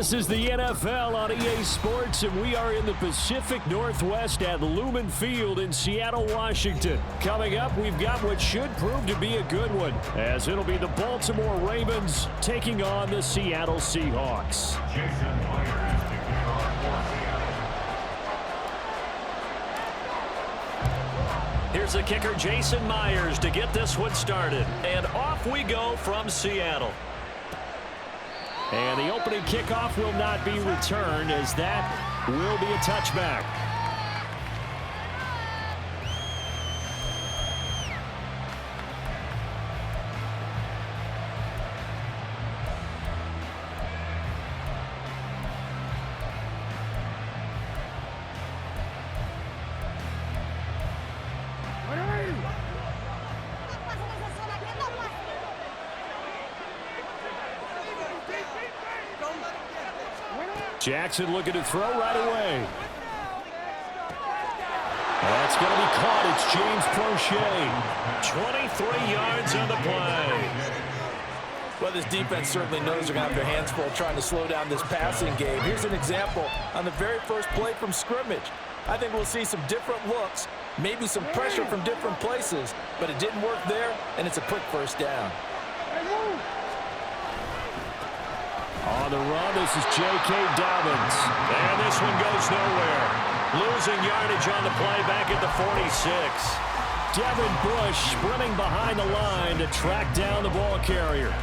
This is the NFL on EA Sports, and we are in the Pacific Northwest at Lumen Field in Seattle, Washington. Coming up, we've got what should prove to be a good one, as it'll be the Baltimore Ravens taking on the Seattle Seahawks. Here's the kicker, Jason Myers, to get this one started. And off we go from Seattle. And the opening kickoff will not be returned, as that will be a touchback. Jackson looking to throw right away. That's going to be caught. It's James Prochet. 23 yards on the play. Well, this defense certainly knows they're going to have their hands full trying to slow down this passing game. Here's an example on the very first play from scrimmage. I think we'll see some different looks, maybe some pressure from different places, but it didn't work there, and it's a quick first down. On the run, this is J.K. Dobbins. And this one goes nowhere. Losing yardage on the play back at the 46. Devin Bush sprinting behind the line to track down the ball carrier.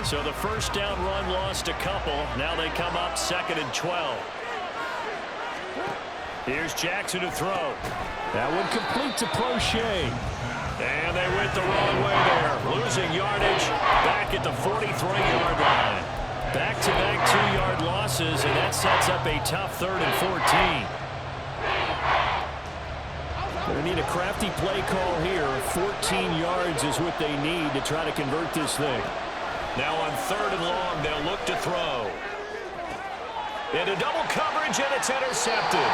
So the first down run lost a couple. Now they come up 2nd and 12. Here's Jackson to throw. That one complete to Prochet. And they went the wrong way there. Losing yardage back at the 43-yard line. Back-to-back 2-yard losses, and that sets up a tough 3rd and 14. They need a crafty play call here. 14 yards is what they need to try to convert this thing. Now on 3rd and long, they'll look to throw. Into double coverage, and it's intercepted.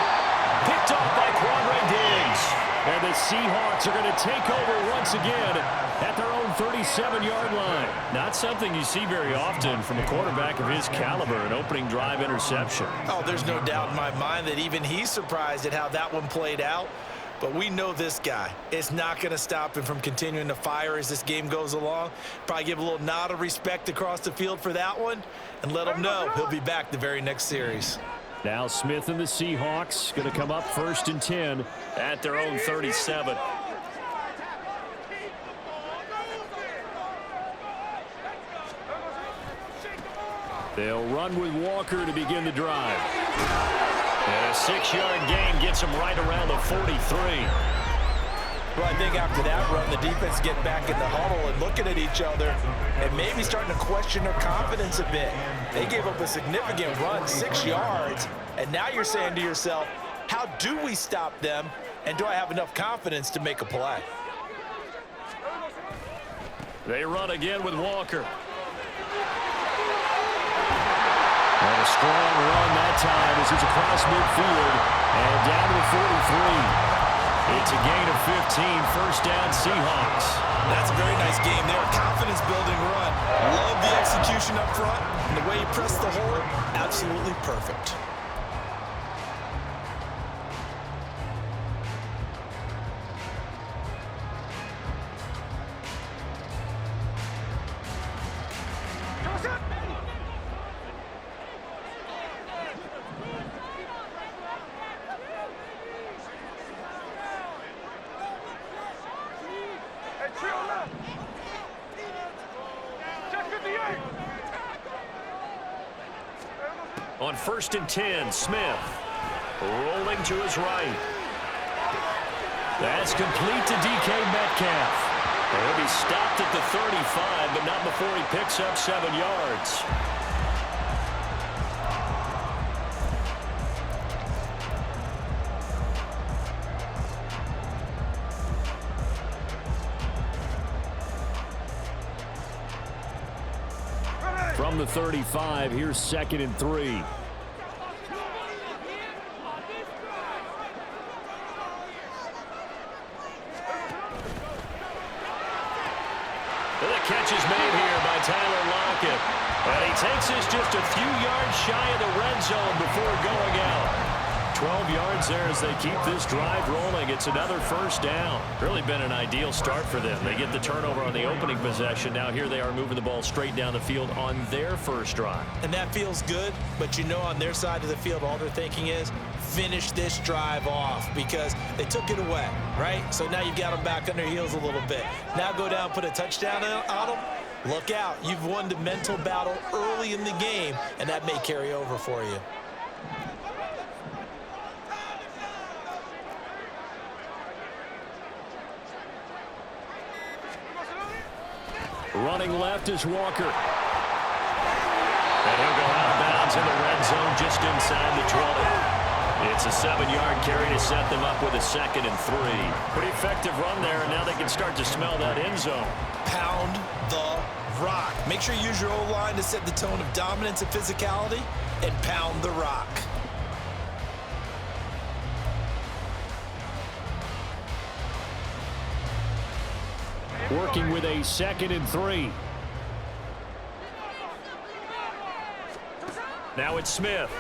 Picked off by Quandre Diggs. And the Seahawks are going to take over once again at their own 37-yard line. Not something you see very often from a quarterback of his caliber, an opening drive interception. Oh, there's no doubt in my mind that even he's surprised at how that one played out. But we know this guy. It's not going to stop him from continuing to fire as this game goes along. Probably give a little nod of respect across the field for that one and let him know he'll be back the very next series. Now Smith and the Seahawks going to come up 1st and 10 at their own 37. They'll run with Walker to begin the drive. And a 6-yard gain gets him right around the 43. Well, I think after that run, the defense get back in the huddle and looking at each other and maybe starting to question their confidence a bit. They gave up a significant run, 6 yards, and now you're saying to yourself, how do we stop them, and do I have enough confidence to make a play? They run again with Walker. And a strong run that time as it's across midfield and down to the 43. It's a gain of 15, 1st down Seahawks. That's a very nice game there. Confidence-building run. Love the execution up front, and the way he pressed the hole, absolutely perfect. On 1st and 10, Smith rolling to his right. That's complete to DK Metcalf. He'll be stopped at the 35, but not before he picks up 7 yards. From the 35, here's 2nd and 3. The catch is made here by Tyler Lockett. And he takes this just a few yards shy of the red zone before going out. 12 yards there as they keep this drive rolling. It's another first down. Really been an ideal start for them. They get the turnover on the opening possession. Now here they are moving the ball straight down the field on their first drive. And that feels good, but you know on their side of the field all they're thinking is finish this drive off because they took it away, right? So now you've got them back on their heels a little bit. Now go down, put a touchdown on them. Look out. You've won the mental battle early in the game, and that may carry over for you. Running left is Walker. And he'll go out of bounds in the red zone just inside the 20. It's a 7-yard carry to set them up with a 2nd and 3. Pretty effective run there, and now they can start to smell that end zone. Pound the rock. Make sure you use your O-line to set the tone of dominance and physicality, and pound the rock. Working with a 2nd and 3. Now it's Smith.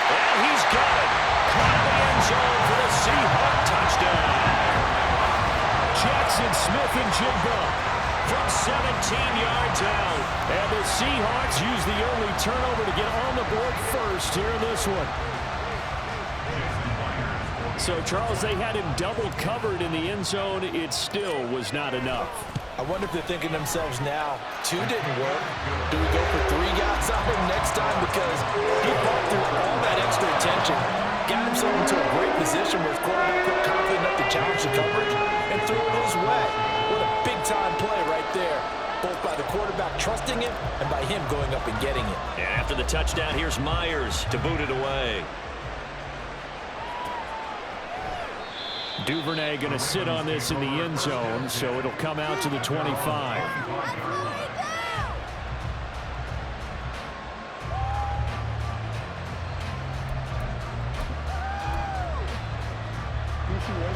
And he's got it. Caught in the end zone for the Seahawks touchdown. Jackson Smith and Jigba from 17 yards out. And the Seahawks use the early turnover to get on the board first here in this one. So, Charles, they had him double covered in the end zone. It still was not enough. I wonder if they're thinking to themselves now, 2 didn't work. Do we go for 3 guys on him next time? Because he fought through all that extra attention, got himself into a great position where his quarterback felt confident enough to challenge the coverage and threw it his way. What a big-time play right there, both by the quarterback trusting him and by him going up and getting it. And after the touchdown, here's Myers to boot it away. Duvernay going to sit on this in the end zone, so it'll come out to the 25.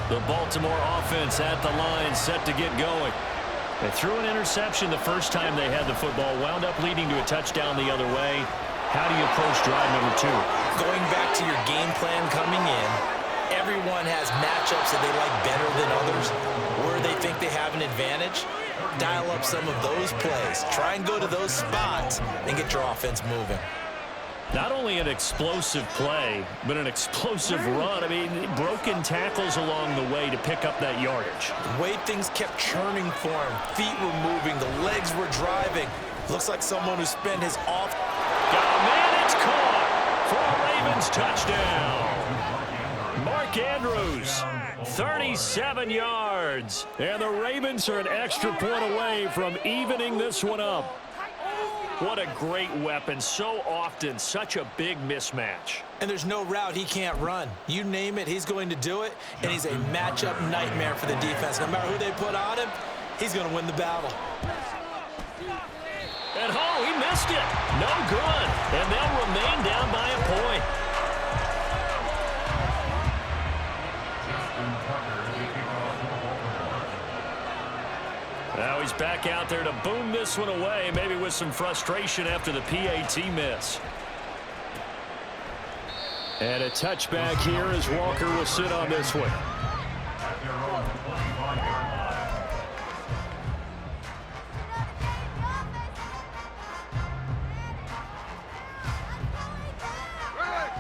The Baltimore offense at the line, set to get going. They threw an interception the first time they had the football, wound up leading to a touchdown the other way. How do you approach drive number 2? Going back to your game plan coming in, everyone has matchups that they like better than others, where they think they have an advantage. Dial up some of those plays. Try and go to those spots and get your offense moving. Not only an explosive play, but an explosive run. I mean, broken tackles along the way to pick up that yardage. The way things kept churning for him. Feet were moving. The legs were driving. Looks like someone who spent his off. Got a man, it's caught for a Ravens touchdown. Mark Andrews, 37 yards. And the Ravens are an extra point away from evening this one up. What a great weapon. So often, such a big mismatch. And there's no route he can't run. You name it, he's going to do it. And he's a matchup nightmare for the defense. No matter who they put on him, he's going to win the battle. And oh, he missed it. No good. And they'll remain down by a point. Now he's back out there to boom this one away, maybe with some frustration after the PAT miss. And a touchback here as Walker will sit on this one.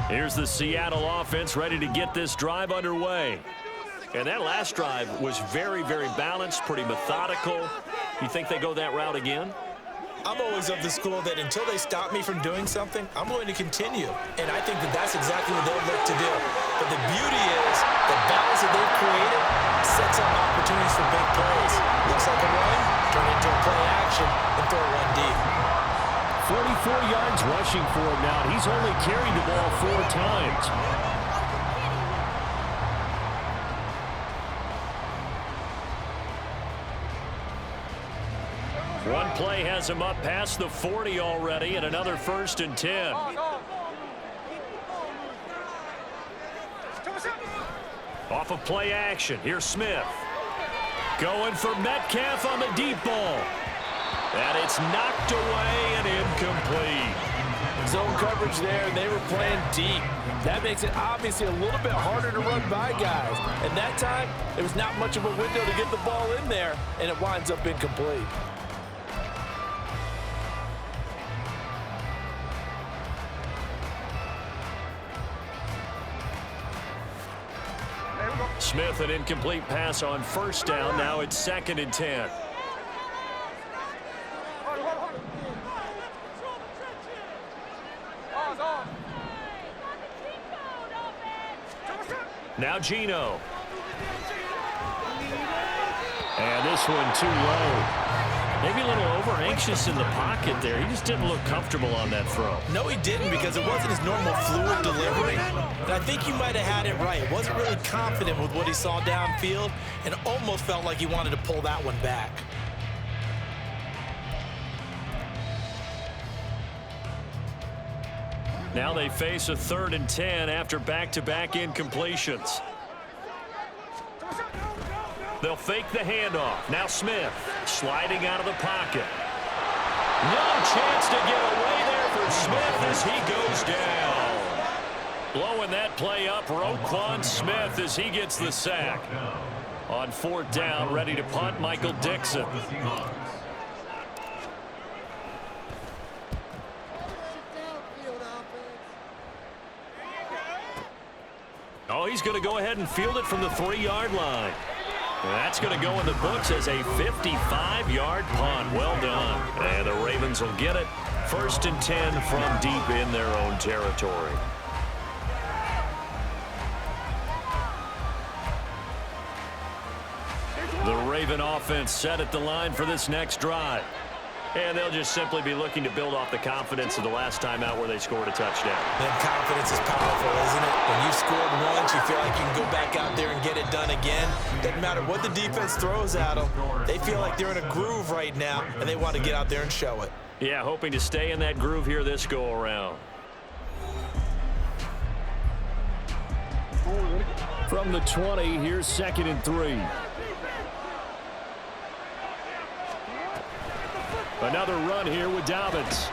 Here's the Seattle offense ready to get this drive underway. And that last drive was very, very balanced, pretty methodical. You think they go that route again? I'm always of the school that until they stop me from doing something, I'm going to continue. And I think that that's exactly what they'll look to do. But the beauty is the balance that they've created sets up opportunities for big plays. Looks like a run, turn it into a play action, and throw one deep. 44 yards rushing for him now. He's only carried the ball 4 times. One play has him up past the 40 already, and another 1st and 10. Off of play action, here's Smith. Going for Metcalf on the deep ball. And it's knocked away and incomplete. Zone coverage there, and they were playing deep. That makes it obviously a little bit harder to run by guys. And that time, there was not much of a window to get the ball in there, and it winds up incomplete. Smith, an incomplete pass on first down. Now it's 2nd and 10. Now Geno. And this one too low. Maybe a little over-anxious in the pocket there. He just didn't look comfortable on that throw. No, he didn't, because it wasn't his normal fluid delivery. And I think you might have had it right. Wasn't really confident with what he saw downfield and almost felt like he wanted to pull that one back. Now they face a 3rd and 10 after back-to-back incompletions. They'll fake the handoff. Now Smith sliding out of the pocket. No chance to get away there for Smith as he goes down. Blowing that play up, Roquan Smith as he gets the sack. On 4th down, ready to punt, Michael Dixon. Oh, he's going to go ahead and field it from the 3-yard line. That's going to go in the books as a 55-yard punt. Well done. And the Ravens will get it. 1st and 10 from deep in their own territory. The Raven offense set at the line for this next drive. And they'll just simply be looking to build off the confidence of the last time out where they scored a touchdown. Then confidence is powerful, isn't it? When you've scored once, you feel like you can go back out there and get it done again. Doesn't matter what the defense throws at them. They feel like they're in a groove right now, and they want to get out there and show it. Yeah, hoping to stay in that groove here this go-around. From the 20, here's 2nd and 3. Another run here with Dobbins.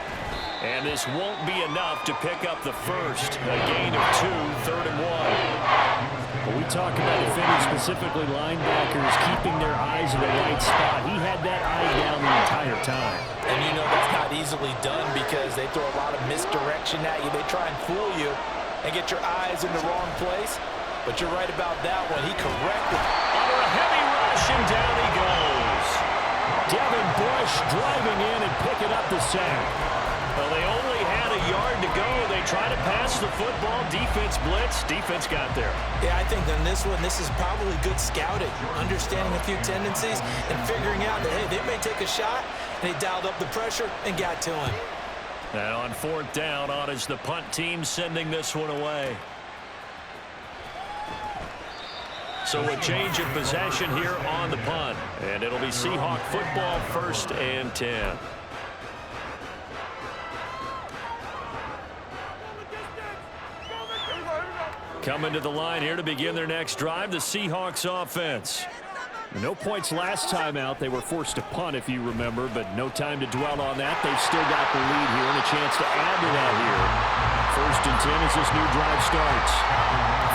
And this won't be enough to pick up the first. A gain of 2, 3rd and 1. But we talk about defending, specifically linebackers, keeping their eyes in the right spot. He had that eye down the entire time. And you know that's not easily done because they throw a lot of misdirection at you. They try and fool you and get your eyes in the wrong place. But you're right about that one. He corrected. Under a heavy rush, and down he goes. Devin Bush driving in and picking up the sack. Well, they only had a yard to go. They try to pass the football. Defense blitz. Defense got there. Yeah, I think on this one, this is probably good scouting, understanding a few tendencies and figuring out that, hey, they may take a shot. And they dialed up the pressure and got to him. And on 4th down, on is the punt team sending this one away. So a change of possession here on the punt. And it'll be Seahawk football, 1st and 10. Coming to the line here to begin their next drive, the Seahawks offense. No points last time out. They were forced to punt, if you remember, but no time to dwell on that. They've still got the lead here and a chance to add to that here. 1st and 10 as this new drive starts.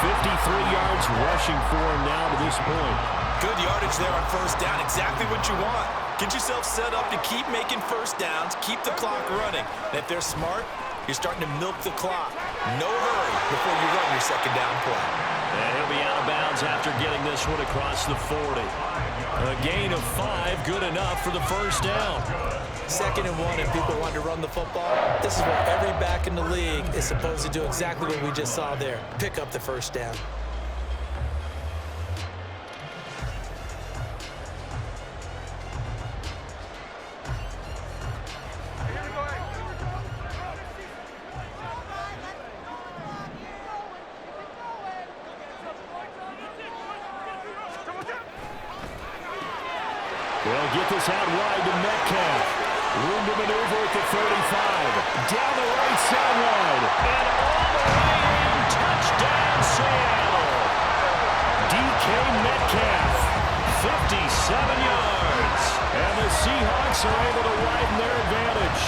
53 yards rushing for him now to this point. Good yardage there on 1st down. Exactly what you want. Get yourself set up to keep making 1st downs, keep the clock running. And if they're smart, you're starting to milk the clock. No hurry before you run your 2nd down play. And he'll be out of bounds after getting this one across the 40. A gain of 5, good enough for the 1st down. 2nd and 1, and people want to run the football. This is what every back in the league is supposed to do, exactly what we just saw there. Pick up the 1st down. They'll get this out wide to Metcalf. Room to maneuver at the 35. Down the right sideline. And all the way in. Touchdown, Seattle. yards. And the Seahawks are able to widen their advantage.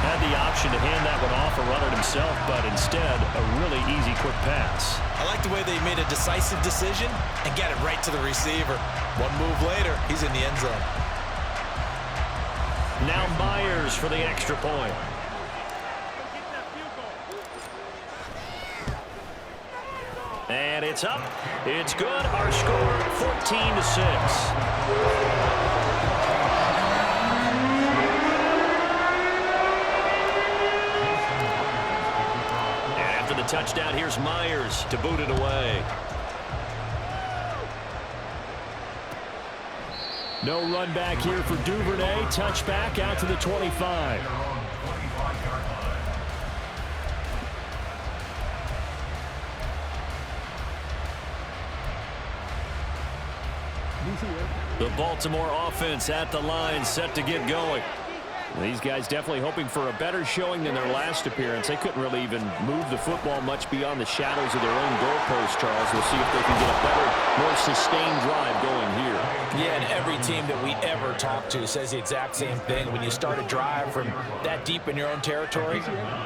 Had the option to hand that one off or run it himself, but instead, a really easy, quick pass. I like the way they made a decisive decision and got it right to the receiver. One move later, he's in the end zone. Now Myers for the extra point. And it's up. It's good. Our score, 14-6. The touchdown, here's Myers to boot it away. No run back here for Duvernay. Touchback out to the 25. The Baltimore offense at the line, set to get going. These guys definitely hoping for a better showing than their last appearance. They couldn't really even move the football much beyond the shadows of their own goalpost, Charles. We'll see if they can get a better, more sustained drive going here. Yeah, and every team that we ever talk to says the exact same thing. When you start a drive from that deep in your own territory,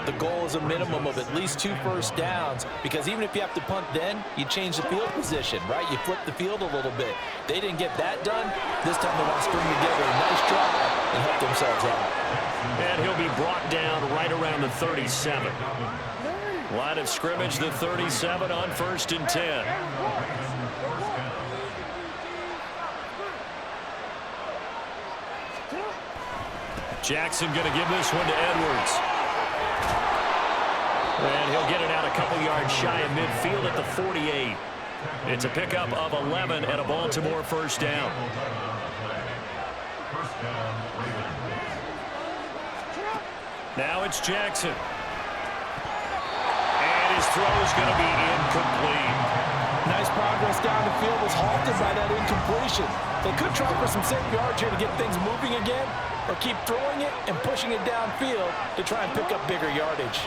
the goal is a minimum of at least 2 first downs, because even if you have to punt then, you change the field position, right? You flip the field a little bit. They didn't get that done. This time they want to string together a nice drive and help themselves out. And he'll be brought down right around the 37. Line of scrimmage, the 37 on 1st and 10. Jackson going to give this one to Edwards. And he'll get it out a couple yards shy of midfield at the 48. It's a pickup of 11 and a Baltimore first down. Now it's Jackson. And his throw is going to be incomplete. Nice progress down the field, was halted by that incompletion. They could try for some safe yards here to get things moving again, or keep throwing it and pushing it downfield to try and pick up bigger yardage.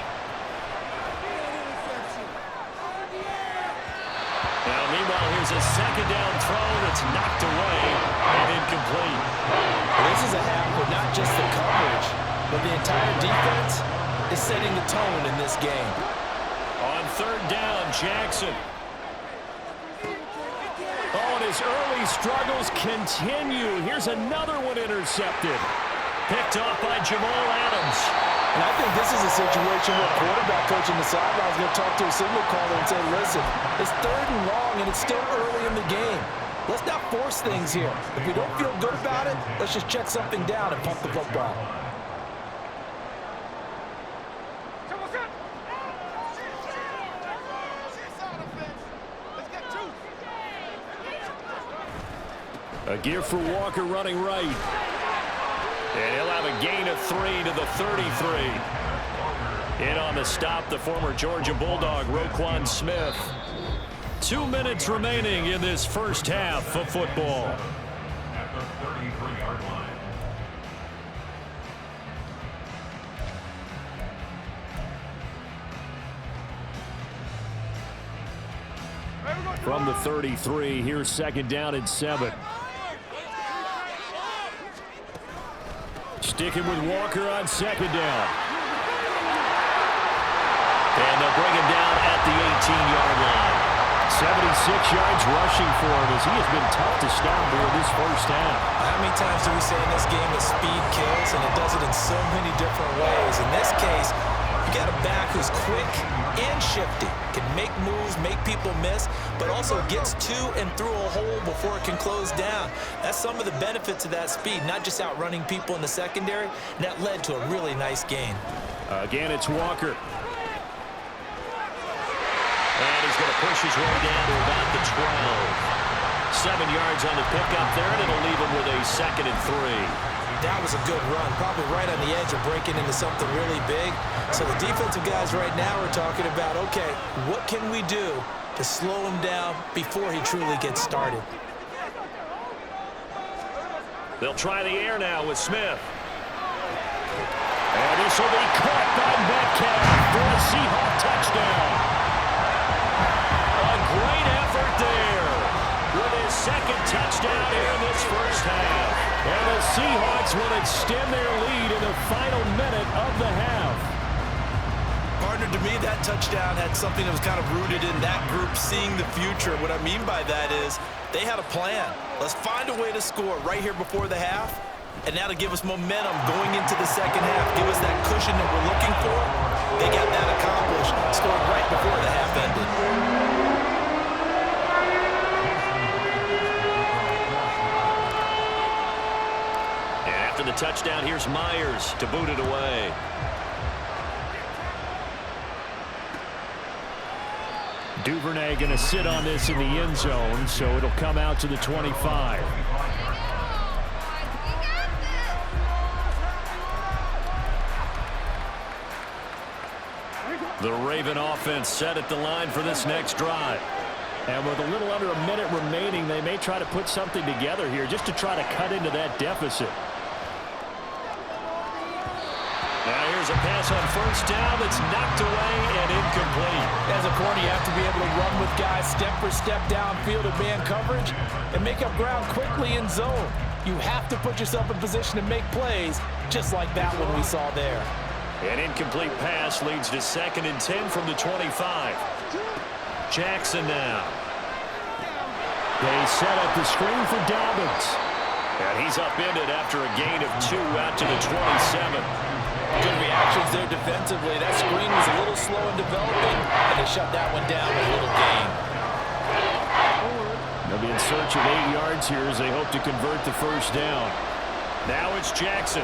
Now, meanwhile, here's a second down throw that's knocked away and incomplete. This is a half with not just the coverage, but the entire defense is setting the tone in this game. On 3rd down, Jackson. Oh, and his early struggles continue. Here's another one intercepted. Picked off by Jamal Adams. And I think this is a situation where quarterback coach in the sideline is going to talk to a signal caller and say, listen, it's 3rd and long and it's still early in the game. Let's not force things here. If we don't feel good about it, let's just check something down and pump the football. A gear for Walker running right. And he'll have a gain of 3 to the 33. In on the stop, the former Georgia Bulldog, Roquan Smith. 2 minutes remaining in this first half of football. From the 33, here's 2nd down and 7. Sticking with Walker on 2nd down. And they'll bring him down at the 18-yard line. 76 yards rushing for him as he has been tough to stop here this first half. How many times do we say in this game that speed kills, and it does it in so many different ways? In this case, you got a back who's quick and shifty, can make moves, make people miss, but also gets to and through a hole before it can close down. That's some of the benefits of that speed, not just outrunning people in the secondary. And that led to a really nice gain. Again, it's Walker. And he's going to push his way down to about the 12. 7 yards on the pickup there, and it'll leave him with a 2nd and 3. That was a good run, probably right on the edge of breaking into something really big. So the defensive guys right now are talking about, okay, what can we do to slow him down before he truly gets started? They'll try the air now with Smith. And this will be caught by Metcalf for a Seahawk touchdown. A great effort there with his 2nd touchdown. Seahawks will extend their lead in the final minute of the half. Partner, to me, that touchdown had something that was kind of rooted in that group seeing the future. What I mean by that is they had a plan. Let's find a way to score right here before the half, and now to give us momentum going into the second half, give us that cushion that we're looking for. They got that accomplished, scored right before the half ended. And after the touchdown, here's Myers to boot it away. Duvernay going to sit on this in the end zone, so it'll come out to the 25. The Raven offense set at the line for this next drive. And with a little under a minute remaining, they may try to put something together here just to try to cut into that deficit. Now here's a pass on first down that's knocked away and incomplete. As a corner, you have to be able to run with guys step for step downfield in man coverage and make up ground quickly in zone. You have to put yourself in position to make plays, just like that one we saw there. An incomplete pass leads to 2nd and 10 from the 25. Jackson now. They set up the screen for Dobbins. And he's upended after a gain of 2 out to the 27. Good reactions there defensively. That screen was a little slow in developing, and they shut that one down with a little gain. They'll be in search of 8 yards here as they hope to convert the first down. Now it's Jackson.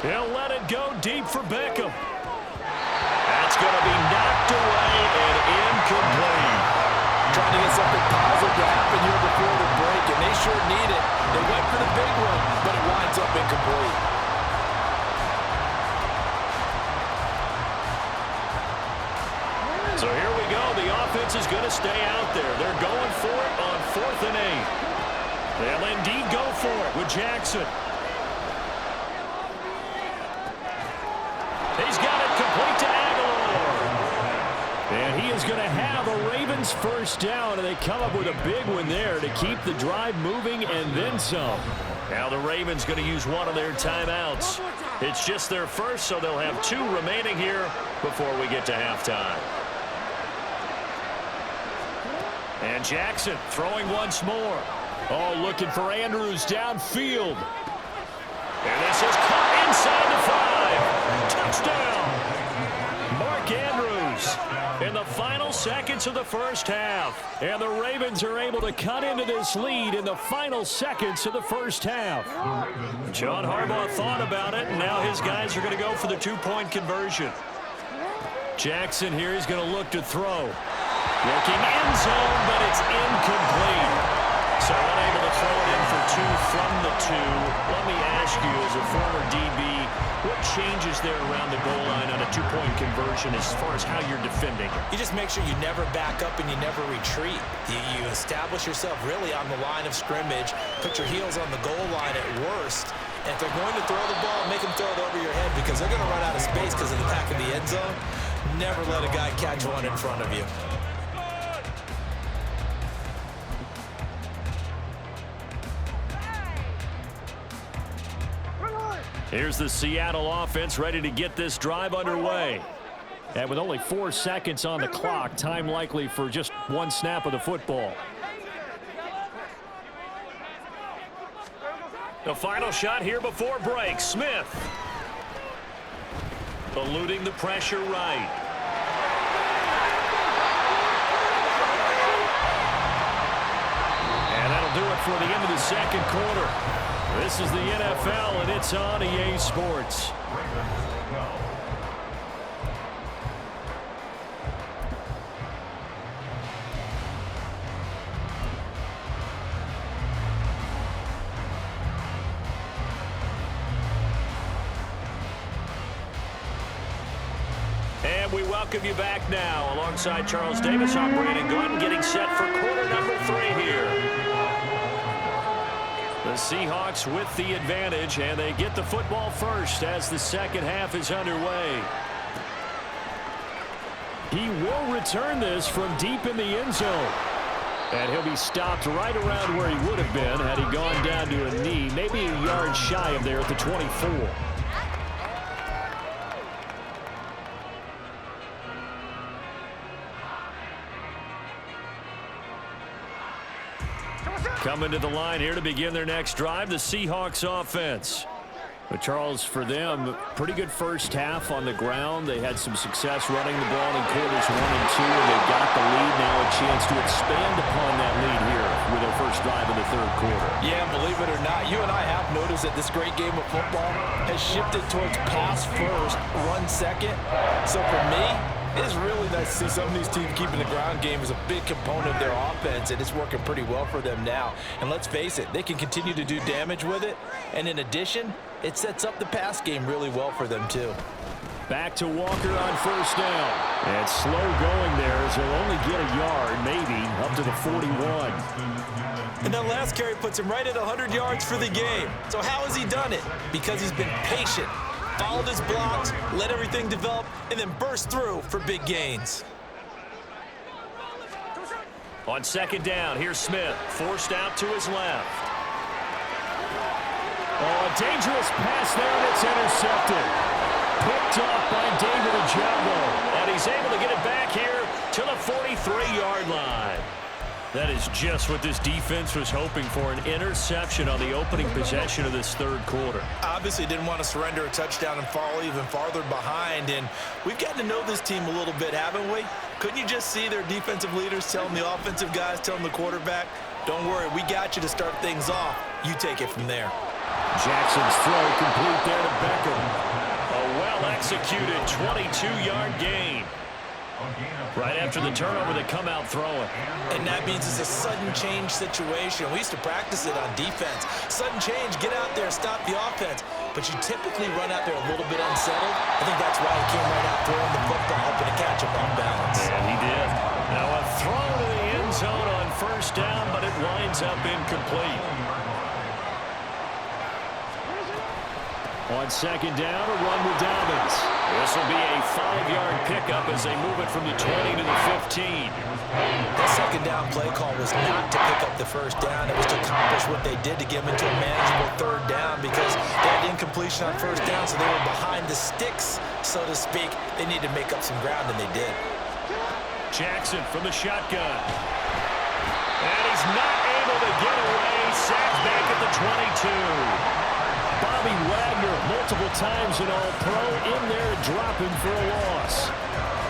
He'll let it go deep for Beckham. That's going to be knocked away and incomplete. Trying to get something positive to happen here before the break, and they sure need it. They went for the big one, but it winds up incomplete. So here we go. The offense is going to stay out there. They're going for it on 4th and 8. They'll indeed go for it with Jackson. He's got it complete to Aguilar. And he is going to have a Ravens first down, and they come up with a big one there to keep the drive moving and then some. Now the Ravens going to use one of their timeouts. It's just their first, so they'll have 2 remaining here before we get to halftime. And Jackson throwing once more. Oh, looking for Andrews downfield. And this is caught inside the 5. Touchdown. Mark Andrews in the final seconds of the first half. And the Ravens are able to cut into this lead in the final seconds of the first half. John Harbaugh thought about it, and now his guys are going to go for the 2-point conversion. Jackson here is going to look to throw. Looking end zone, but it's incomplete. So unable to throw it in for 2 from the 2. Let me ask you, as a former DB, what changes there around the goal line on a 2-point conversion as far as how you're defending it? You just make sure you never back up and you never retreat. You establish yourself really on the line of scrimmage, put your heels on the goal line at worst. And if they're going to throw the ball, make them throw it over your head because they're going to run out of space because of the back of the end zone. Never let a guy catch one in front of you. Here's the Seattle offense ready to get this drive underway. And with only 4 seconds on the clock, time likely for just 1 snap of the football. The final shot here before break. Smith. Eluding the pressure right. And that'll do it for the end of the second quarter. This is the NFL, and it's on EA Sports. And we welcome you back now. Alongside Charles Davis, I'm Brandon Gordon, getting set for quarter number 3 here. The Seahawks with the advantage, and they get the football first as the second half is underway. He will return this from deep in the end zone. And he'll be stopped right around where he would have been had he gone down to a knee, maybe a yard shy of there at the 24. Coming to the line here to begin their next drive, the Seahawks offense. But Charles, for them, pretty good first half on the ground. They had some success running the ball in quarters 1 and 2, and they got the lead. Now a chance to expand upon that lead here with their first drive in the third quarter. Yeah, believe it or not, you and I have noticed that this great game of football has shifted towards pass first, run second. So for me, it's really nice to see some of these teams keeping the ground game as a big component of their offense, and it's working pretty well for them now. And let's face it, they can continue to do damage with it. And in addition, it sets up the pass game really well for them, too. Back to Walker on first down. And slow going there as he'll only get a yard, maybe, up to the 41. And that last carry puts him right at 100 yards for the game. So how has he done it? Because he's been patient, followed his blocks, let everything develop, and then burst through for big gains. On second down, here's Smith, forced out to his left. Oh, a dangerous pass there, and it's intercepted. Picked off by David Ojabo, and he's able to get it back here to the 43-yard line. That is just what this defense was hoping for, an interception on the opening possession of this third quarter. Obviously didn't want to surrender a touchdown and fall even farther behind, and we've gotten to know this team a little bit, haven't we? Couldn't you just see their defensive leaders telling the offensive guys, telling the quarterback, don't worry, we got you to start things off. You take it from there. Jackson's throw complete there to Beckham. A well-executed 22-yard gain. Right after the turnover, they come out throwing. And that means it's a sudden change situation. We used to practice it on defense. Sudden change, get out there, stop the offense. But you typically run out there a little bit unsettled. I think that's why he came right out throwing the football, hoping to catch him off balance. And he did. Now a throw to the end zone on first down, but it winds up incomplete. On second down, a run with Dobbins. This will be a 5-yard pickup as they move it from the 20 to the 15. The second down play call was not to pick up the first down. It was to accomplish what they did to get them into a manageable third down because they had incompletion on first down, so they were behind the sticks, so to speak. They needed to make up some ground, and they did. Jackson from the shotgun. And he's not able to get away. Sacked back at the 22. Bobby Wagner multiple times in All-Pro in there to drop him for a loss.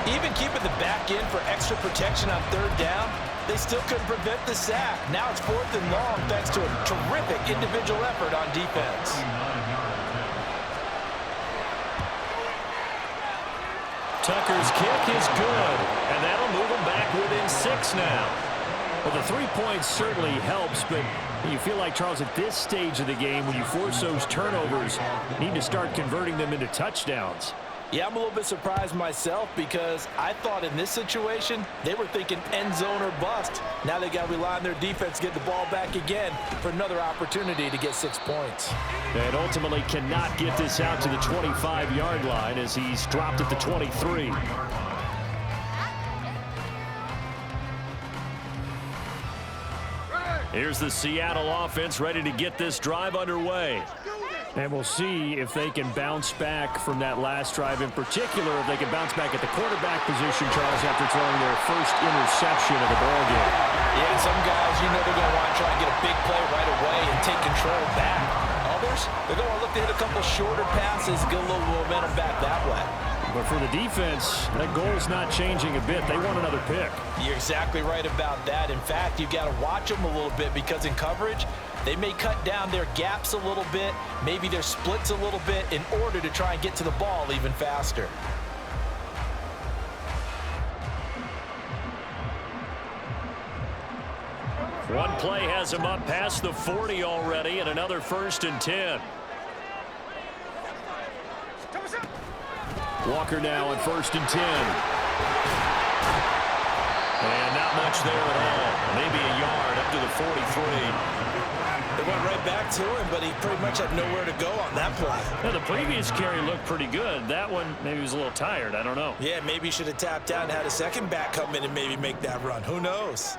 Even keeping the back end for extra protection on third down, they still couldn't prevent the sack. Now it's 4th and long thanks to a terrific individual effort on defense. Tucker's kick is good, and that'll move him back within 6 now. Well, the 3 points certainly helps, but you feel like, Charles, at this stage of the game, when you force those turnovers, you need to start converting them into touchdowns. Yeah, I'm a little bit surprised myself because I thought in this situation, they were thinking end zone or bust. Now they got to rely on their defense to get the ball back again for another opportunity to get 6 points. And ultimately cannot get this out to the 25-yard line as he's dropped at the 23. Here's the Seattle offense ready to get this drive underway. And we'll see if they can bounce back from that last drive, in particular if they can bounce back at the quarterback position, Charles, after throwing their first interception of the ballgame. Yeah, some guys, you know they're going to want to try and get a big play right away and take control back. Others, they're going to look to hit a couple shorter passes, get a little momentum back that way. But for the defense, that goal's not changing a bit. They want another pick. You're exactly right about that. In fact, you've got to watch them a little bit because in coverage, they may cut down their gaps a little bit, maybe their splits a little bit in order to try and get to the ball even faster. One play has him up past the 40 already, and another 1st and 10. Walker now on 1st and 10. And not much there at all. Maybe a yard up to the 43. They went right back to him, but he pretty much had nowhere to go on that play. Now, the previous carry looked pretty good. That one, maybe he was a little tired. I don't know. Yeah, maybe he should have tapped out and had a second back come in and maybe make that run. Who knows?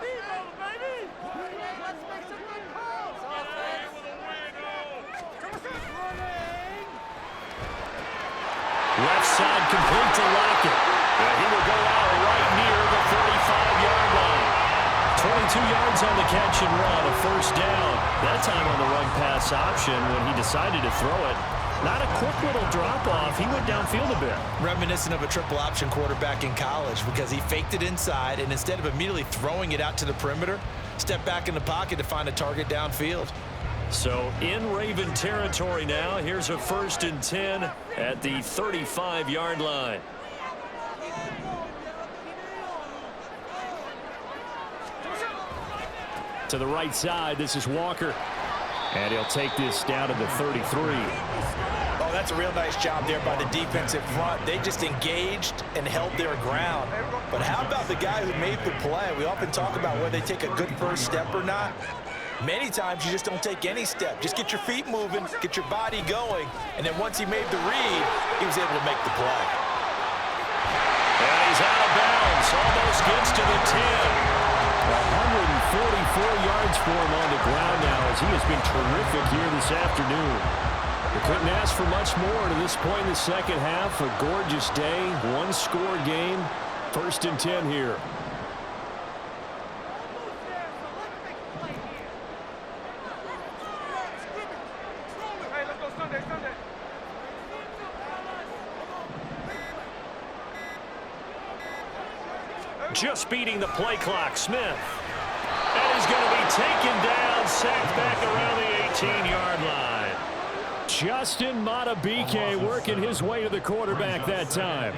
side, complete to Lockett. And he will go out right near the 35-yard line. 22 yards on the catch and run, a first down. That time on the run pass option when he decided to throw it. Not a quick little drop-off. He went downfield a bit. Reminiscent of a triple option quarterback in college because he faked it inside, and instead of immediately throwing it out to the perimeter, stepped back in the pocket to find a target downfield. So in Raven territory now. Here's a 1st and 10 at the 35-yard line. To the right side, this is Walker. And he'll take this down to the 33. Oh, that's a real nice job there by the defensive front. They just engaged and held their ground. But how about the guy who made the play? We often talk about whether they take a good first step or not. Many times you just don't take any step. Just get your feet moving, get your body going, and then once he made the read, he was able to make the play. And he's out of bounds. Almost gets to the 10. 144 yards for him on the ground now as he has been terrific here this afternoon. They couldn't ask for much more to this point in the second half. A gorgeous day, one-score game. 1st and 10 here. Just beating the play clock, Smith. And he's going to be taken down, sacked back around the 18-yard line. Justin Matabike working his way to the quarterback that time.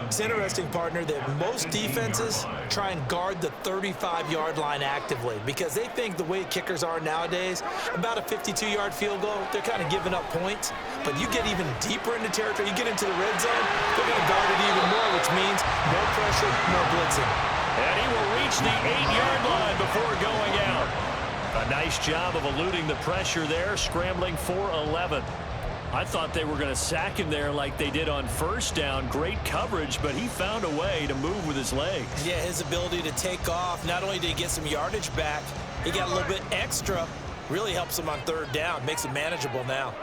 It's interesting, partner, that most defenses try and guard the 35-yard line actively because they think the way kickers are nowadays, about a 52-yard field goal, they're kind of giving up points. But you get even deeper into territory, you get into the red zone, they're going to guard it even more, which means more pressure, more blitzing. And he will reach the 8-yard line before going out. A nice job of eluding the pressure there, scrambling for 11. I thought they were going to sack him there like they did on first down. Great coverage, but he found a way to move with his legs. Yeah, his ability to take off, not only did he get some yardage back, he got a little bit extra. Really helps him on 3rd down, makes it manageable now.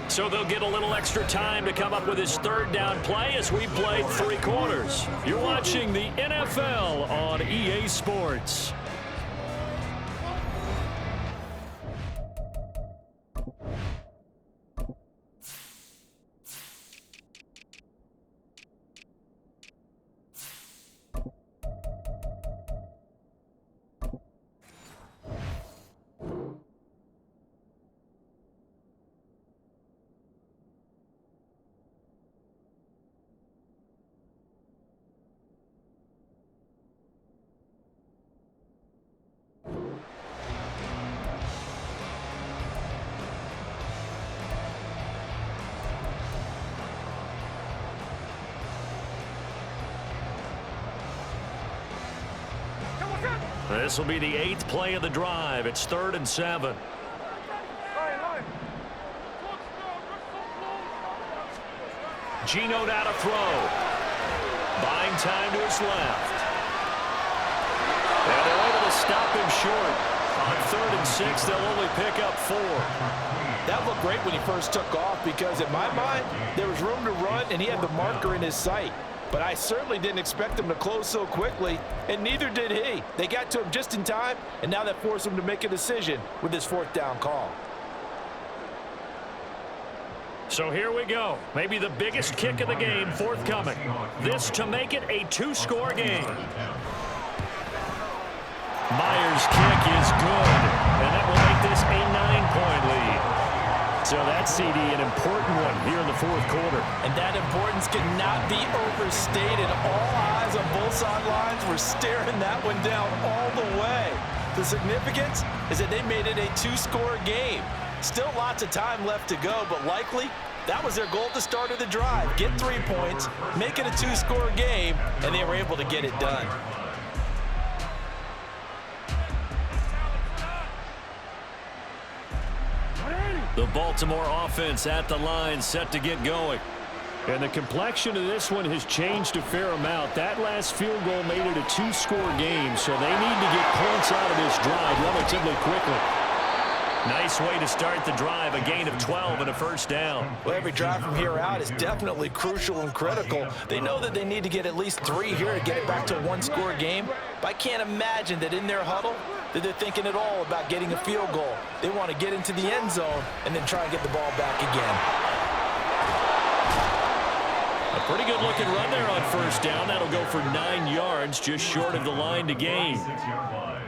So they'll get a little extra time to come up with his 3rd down play as we played 3 quarters. You're watching the NFL on EA Sports. This will be the 8th play of the drive. It's 3rd and 7. Geno now to throw. Buying time to his left. And they're able to stop him short. On 3rd and 6, they'll only pick up 4. That looked great when he first took off because in my mind, there was room to run and he had the marker in his sight. But I certainly didn't expect him to close so quickly, and neither did he. They got to him just in time, and now that forced him to make a decision with his 4th down call. So here we go. Maybe the biggest kick of the game forthcoming. This to make it a 2-score game. Myers' kick is good, and that will make this a 9-point lead. So that CD, an important one here in the 4th quarter. And that importance cannot be overstated. All eyes on both sidelines were staring that one down all the way. The significance is that they made it a 2-score game. Still lots of time left to go, but likely that was their goal at the start of the drive. Get 3 points, make it a 2-score game, and they were able to get it done. The Baltimore offense at the line, set to get going. And the complexion of this one has changed a fair amount. That last field goal made it a 2-score game, so they need to get points out of this drive relatively quickly. Nice way to start the drive, a gain of 12 and a first down. Well, every drive from here out is definitely crucial and critical. They know that they need to get at least 3 here to get it back to a 1-score game. But I can't imagine that in their huddle that they're thinking at all about getting a field goal. They want to get into the end zone and then try and get the ball back again. A pretty good looking run there on first down. That'll go for 9 yards, just short of the line to gain.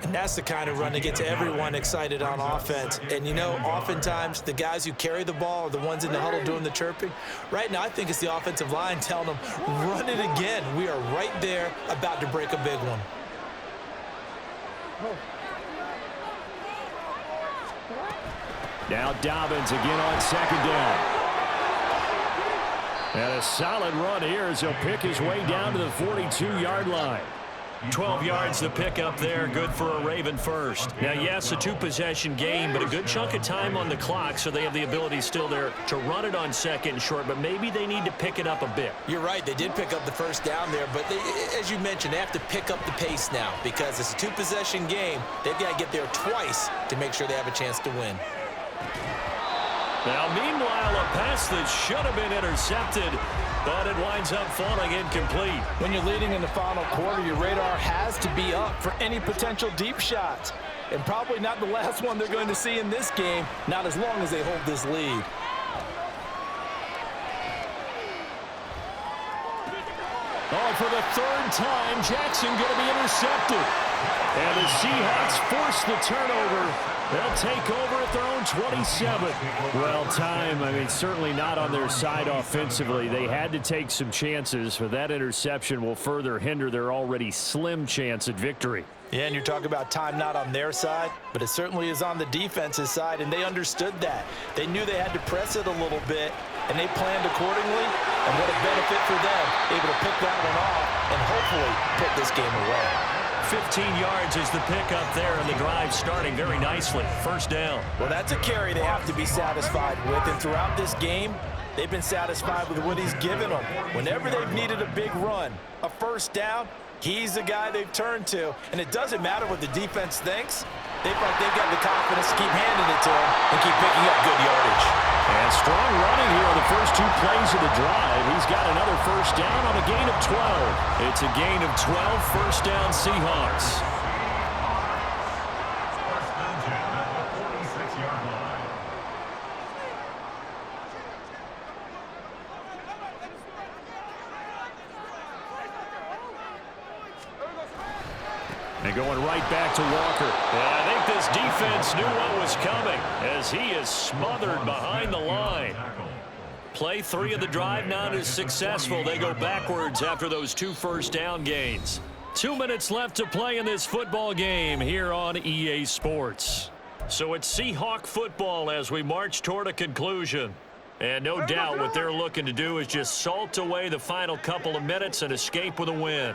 And that's the kind of run that gets everyone excited on offense. And, you know, oftentimes the guys who carry the ball are the ones in the huddle doing the chirping. Right now, I think it's the offensive line telling them, run it again. We are right there about to break a big one. Now Dobbins again on second down. And a solid run here as he'll pick his way down to the 42-yard line. 12 yards the pickup there, good for a Raven first. Now, yes, a 2-possession game, but a good chunk of time on the clock, so they have the ability still there to run it on second and short, but maybe they need to pick it up a bit. You're right, they did pick up the first down there, but as you mentioned, they have to pick up the pace now because it's a 2-possession game. They've got to get there twice to make sure they have a chance to win. Now, meanwhile, a pass that should have been intercepted, but it winds up falling incomplete. When you're leading in the final quarter, your radar has to be up for any potential deep shots. And probably not the last one they're going to see in this game, not as long as they hold this lead. Oh, for the 3rd time, Jackson going to be intercepted. And the Seahawks force the turnover. They'll take over at their own 27. Well, time, I mean, certainly not on their side offensively. They had to take some chances, but that interception will further hinder their already slim chance at victory. Yeah, and you're talking about time not on their side, but it certainly is on the defense's side, and they understood that. They knew they had to press it a little bit, and they planned accordingly, and what a benefit for them, able to pick that one off and hopefully put this game away. 15 yards is the pickup there, and the drive starting very nicely. First down. Well, that's a carry they have to be satisfied with, and throughout this game, they've been satisfied with what he's given them. Whenever they've needed a big run, a first down, he's the guy they've turned to, and it doesn't matter what the defense thinks. They've got the confidence to keep handing it to him and keep picking up good yardage. And strong running here on the first 2 plays of the drive. He's got another first down on a gain of 12. It's a gain of 12, first down Seahawks. And going right back to Walker. And I think this defense knew what was coming as he is smothered behind the line. Play 3 of the drive not as successful. They go backwards after those 2 first down gains. 2 minutes left to play in this football game here on EA Sports. So it's Seahawk football as we march toward a conclusion. And no doubt what they're looking to do is just salt away the final couple of minutes and escape with a win.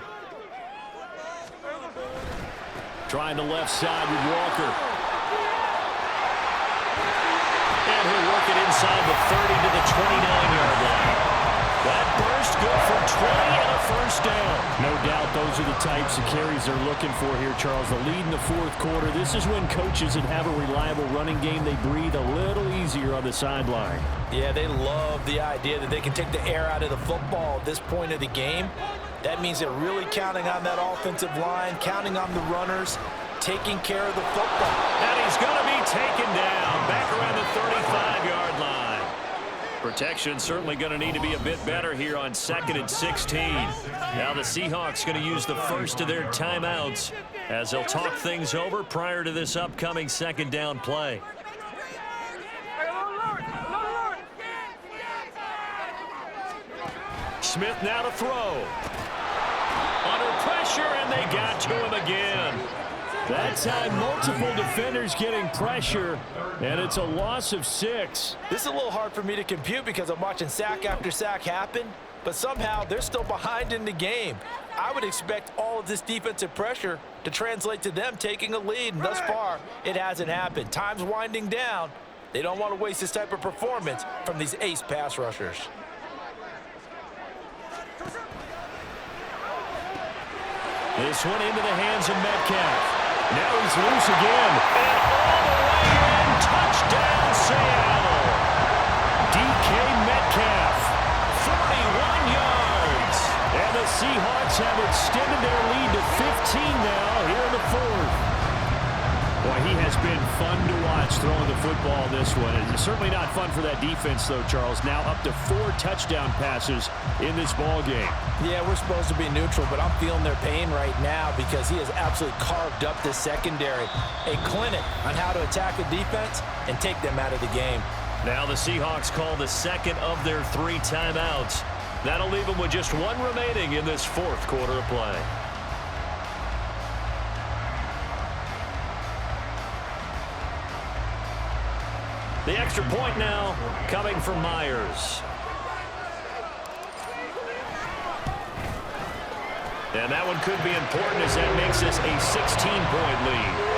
Trying the left side with Walker. And he'll work it inside the 30 to the 29-yard line. That burst good for 20 and a first down. No doubt those are the types of carries they're looking for here, Charles. The lead in the 4th quarter. This is when coaches that have a reliable running game, they breathe a little easier on the sideline. Yeah, they love the idea that they can take the air out of the football at this point of the game. That means they're really counting on that offensive line, counting on the runners, taking care of the football. And he's going to be taken down back around the 35-yard line. Protection certainly going to need to be a bit better here on 2nd and 16. Now the Seahawks going to use the first of their timeouts as they'll talk things over prior to this upcoming 2nd down play. Smith now to throw. Under pressure, and they got to him again. That time, multiple defenders getting pressure, and it's a loss of 6. This is a little hard for me to compute because I'm watching sack after sack happen, but somehow they're still behind in the game. I would expect all of this defensive pressure to translate to them taking a lead, and thus far, it hasn't happened. Time's winding down. They don't want to waste this type of performance from these ace pass rushers. This one into the hands of Metcalf. Now he's loose again. And all the way in. Touchdown, Seattle. DK Metcalf, 41 yards. And the Seahawks have extended their lead to 15 now here in the fourth. Boy, he has been fun to watch throwing the football this one. It's certainly not fun for that defense, though, Charles. Now up to 4 touchdown passes in this ball game. Yeah, we're supposed to be neutral, but I'm feeling their pain right now because he has absolutely carved up this secondary. A clinic on how to attack a defense and take them out of the game. Now the Seahawks call the second of their 3 timeouts. That'll leave them with just 1 remaining in this fourth quarter of play. The extra point now coming from Myers. And that one could be important as that makes this a 16-point lead.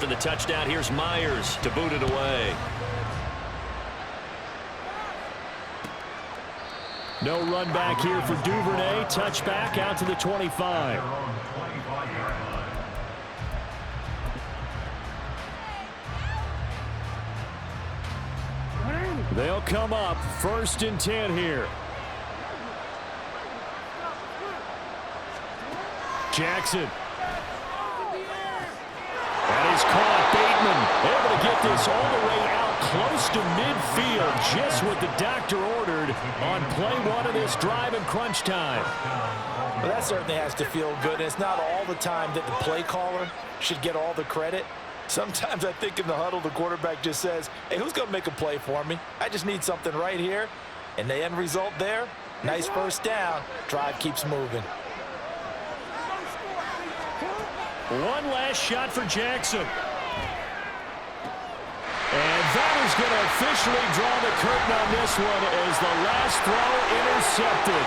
The touchdown, here's Myers to boot it away. No run back here for Duvernay. Touchback out to the 25. They'll come up 1st and 10 here. Jackson. That is caught. Bateman able to get this all the way out close to midfield, just what the doctor ordered on play 1 of this drive in crunch time. Well, that certainly has to feel good. It's not all the time that the play caller should get all the credit. Sometimes I think in the huddle, the quarterback just says, hey, who's going to make a play for me? I just need something right here. And the end result there, nice first down. Drive keeps moving. One last shot for Jackson. And that is going to officially draw the curtain on this one as the last throw intercepted.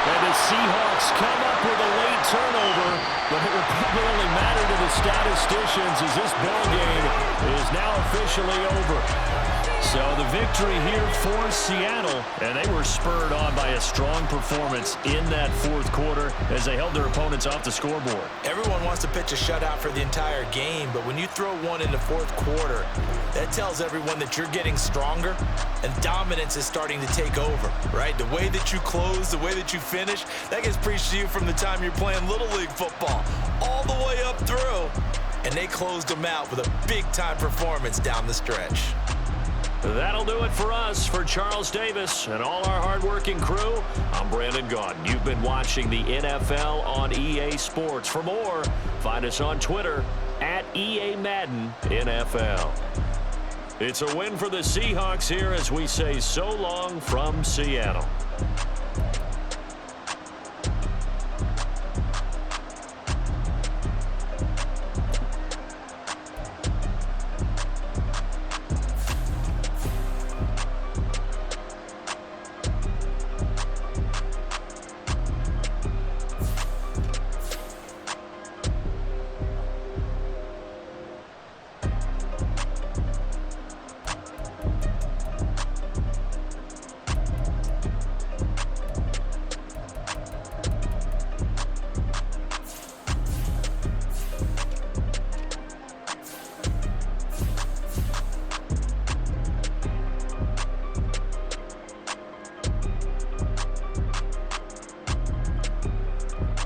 And the Seahawks come up with a late turnover, but it will probably only matter to the statisticians as this ball game is now officially over. So the victory here for Seattle, and they were spurred on by a strong performance in that fourth quarter as they held their opponents off the scoreboard. Everyone wants to pitch a shutout for the entire game, but when you throw one in the fourth quarter, that tells everyone that you're getting stronger and dominance is starting to take over, right? The way that you close, the way that you finish, that gets preached to you from the time you're playing Little League football all the way up through, and they closed them out with a big-time performance down the stretch. That'll do it for us. For Charles Davis and all our hard-working crew, I'm Brandon Gaudin. You've been watching the NFL on EA Sports. For more, find us on Twitter at EA Madden NFL. It's a win for the Seahawks here as we say so long from Seattle.